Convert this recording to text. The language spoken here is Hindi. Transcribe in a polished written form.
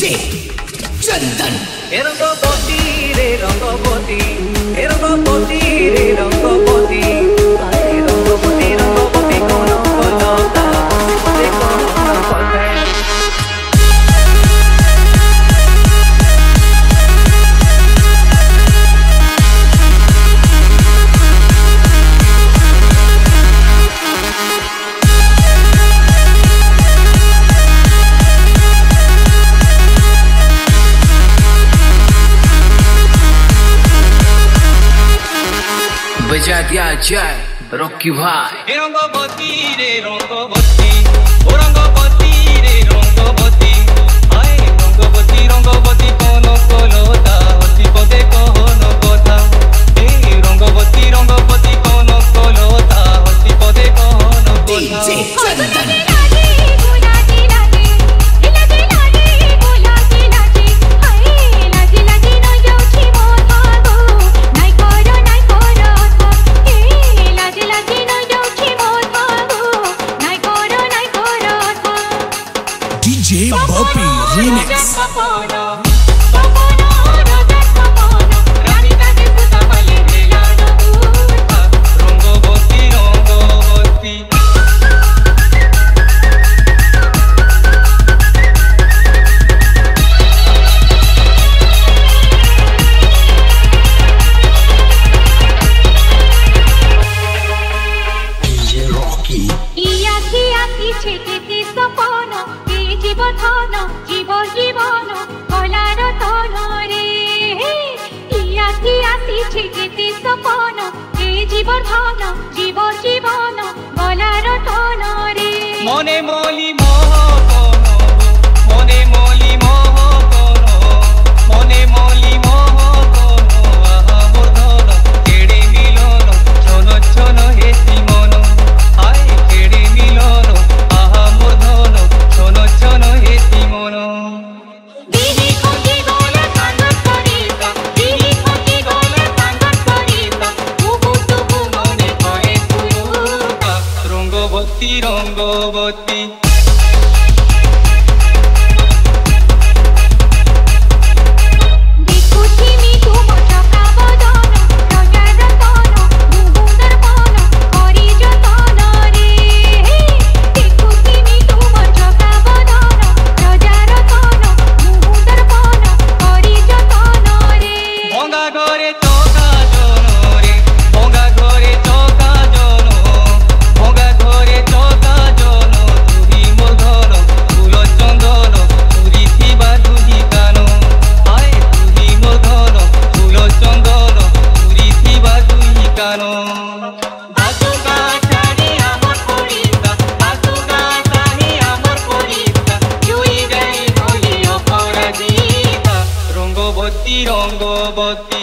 डीजे चंदन रंगपति रे रंगपति रंगपति रे रंगपति रंगपति रंगपति कौन कलता कौन कलता बजा दिया जाए रॉकी भाई रंगपति रे रंगपति ओ रंगपति रे रंगपति आए रंगपति रंगपति कौन कलता हसी पदे कहन कथा ए रंगपति रंगपति कौन कलता हसी पदे कहन कथा डीजे चंदन DJ Bobby Remix जीव जीवन कलार तन रे केते सपन ए जीवन जीव जीवन कलार तन रे मने मोली मोहन मने मोली मोहन मने मोली मोहन आहा मोर धन केड़े मिलन छन छन हेसी मन हाय केड़े मिलन आहा मोर धन छन छन हेसी मन दिही कोठी गोले कांगत करिता दिही कोठी गोले कांगत करिता तुबु तुबु मने करे तुरुका रंगवती रंगवती रंगवती रंगवती